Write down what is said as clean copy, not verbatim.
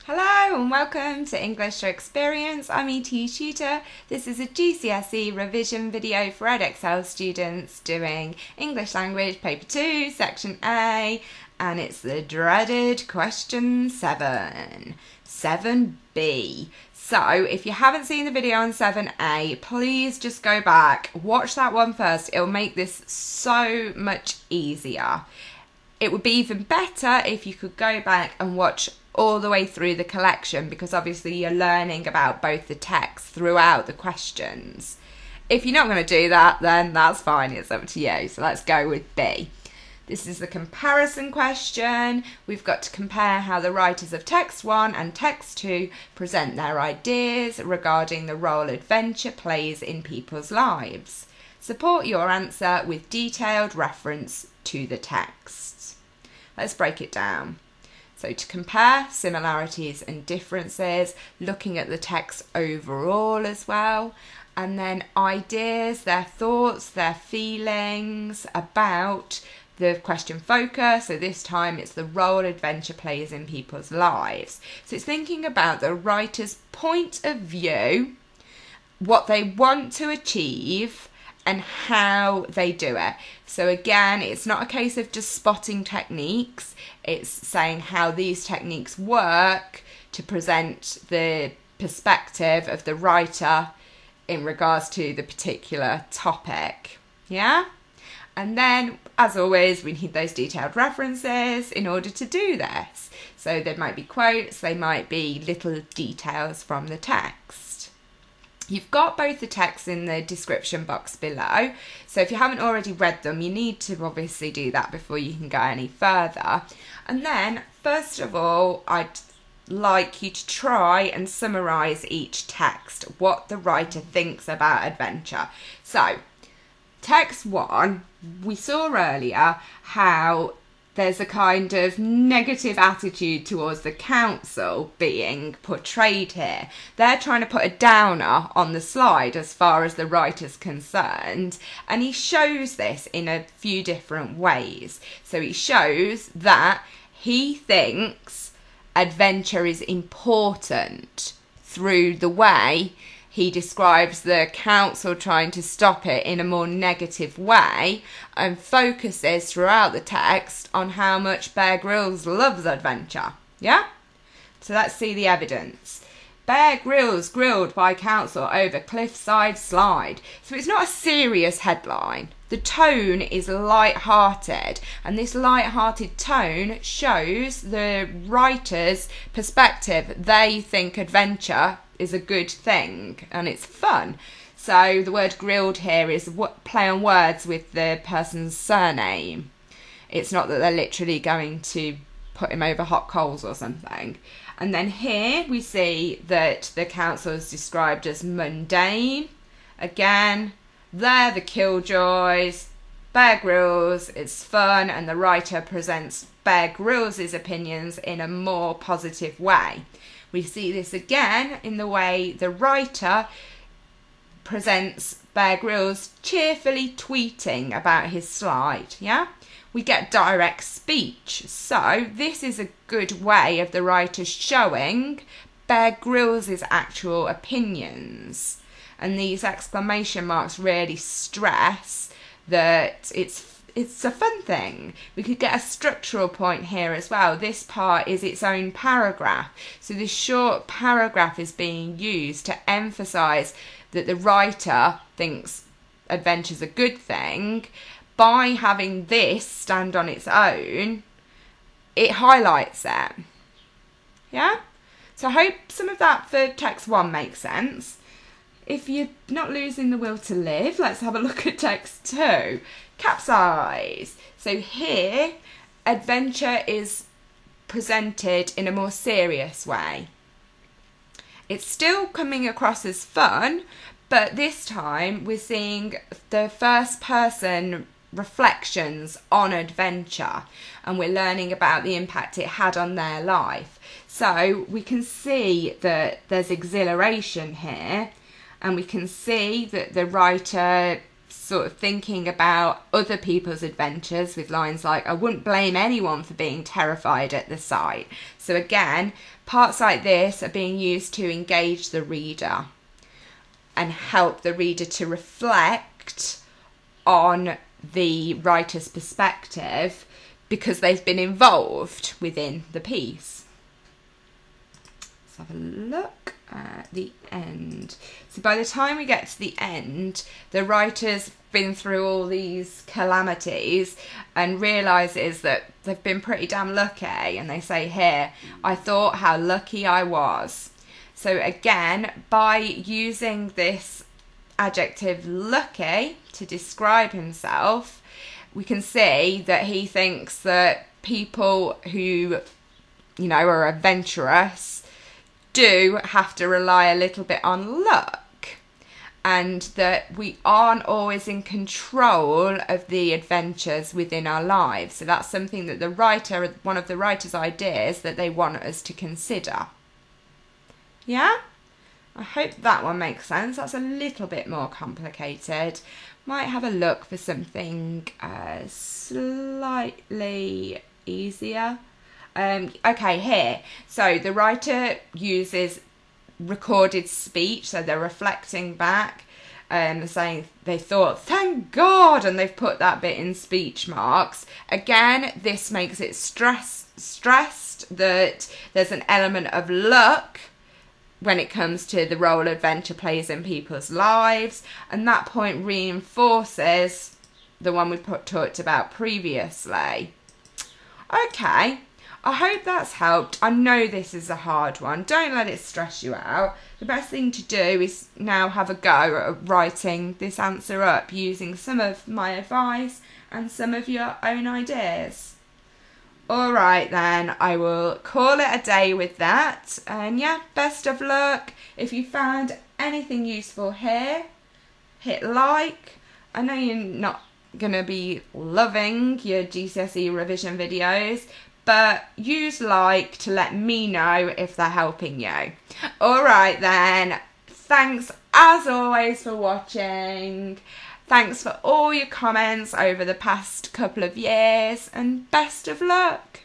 Hello and welcome to English to Experience. I'm ET Tutor. This is a GCSE revision video for Edexcel students doing English Language Paper 2, Section A, and it's the dreaded question 7, 7B. So if you haven't seen the video on 7A, please just go back, watch that one first. It'll make this so much easier. It would be even better if you could go back and watch all the way through the collection, because obviously you're learning about both the text throughout the questions. If you're not going to do that, then that's fine, it's up to you. So let's go with B. This is the comparison question. We've got to compare how the writers of text 1 and text 2 present their ideas regarding the role adventure plays in people's lives. Support your answer with detailed reference to the text. Let's break it down. So to compare similarities and differences, looking at the text overall as well, and then ideas, their thoughts, their feelings about the question focus. So this time it's the role adventure plays in people's lives. So it's thinking about the writer's point of view, what they want to achieve, and how they do it. So again, it's not a case of just spotting techniques, it's saying how these techniques work to present the perspective of the writer in regards to the particular topic. Yeah? And then, as always, we need those detailed references in order to do this. So there might be quotes, they might be little details from the text. You've got both the texts in the description box below, so if you haven't already read them, you need to obviously do that before you can go any further. And then, first of all, I'd like you to try and summarise each text, what the writer thinks about adventure. So, text 1, we saw earlier how there's a kind of negative attitude towards the council being portrayed here. They're trying to put a downer on the slide as far as the writer's concerned, and he shows this in a few different ways. So he shows that he thinks adventure is important through the way he describes the council trying to stop it in a more negative way, and focuses throughout the text on how much Bear Grylls loves adventure. Yeah? So let's see the evidence. Bear Grylls grilled by council over cliffside slide. So it's not a serious headline. The tone is light-hearted, and this light-hearted tone shows the writer's perspective. They think adventure is a good thing and it's fun. So the word grilled here is play on words with the person's surname. It's not that they're literally going to put him over hot coals or something. And then here we see that the council is described as mundane. Again, they're the killjoys. Bear Grylls is fun, and the writer presents Bear Grylls' opinions in a more positive way. We see this again in the way the writer presents Bear Grylls cheerfully tweeting about his slide. Yeah? We get direct speech. So this is a good way of the writer showing Bear Grylls' actual opinions. And these exclamation marks really stress that it's a fun thing. We could get a structural point here as well. This part is its own paragraph. So this short paragraph is being used to emphasise that the writer thinks adventure's a good thing. By having this stand on its own, it highlights it. Yeah? So I hope some of that for text 1 makes sense. If you're not losing the will to live, let's have a look at text 2. Capsize. So here, adventure is presented in a more serious way. It's still coming across as fun, but this time we're seeing the first person reflections on adventure, and we're learning about the impact it had on their life. So we can see that there's exhilaration here, and we can see that the writer sort of thinking about other people's adventures with lines like, I wouldn't blame anyone for being terrified at the sight. So again, parts like this are being used to engage the reader and help the reader to reflect on the writer's perspective because they've been involved within the piece. Let's have a look at the end. So by the time we get to the end, the writer's been through all these calamities and realises that they've been pretty damn lucky, and they say here, I thought how lucky I was. So again, by using this adjective lucky to describe himself, we can see that he thinks that people who, you know, are adventurous do have to rely a little bit on luck, and that we aren't always in control of the adventures within our lives. So that's something that the writer, one of the writer's ideas that they want us to consider. Yeah? I hope that one makes sense. That's a little bit more complicated. Might have a look for something slightly easier. Okay, here. So the writer uses recorded speech, so they're reflecting back, saying they thought, thank God, and they've put that bit in speech marks. Again, this makes it stressed that there's an element of luck when it comes to the role adventure plays in people's lives, and that point reinforces the one we talked about previously. Okay, I hope that's helped. I know this is a hard one. Don't let it stress you out. The best thing to do is now have a go at writing this answer up using some of my advice and some of your own ideas. Alright then, I will call it a day with that. And yeah, best of luck. If you found anything useful here, hit like. I know you're not going to be loving your GCSE revision videos, but use like to let me know if they're helping you. Alright then, thanks as always for watching. Thanks for all your comments over the past couple of years, and best of luck.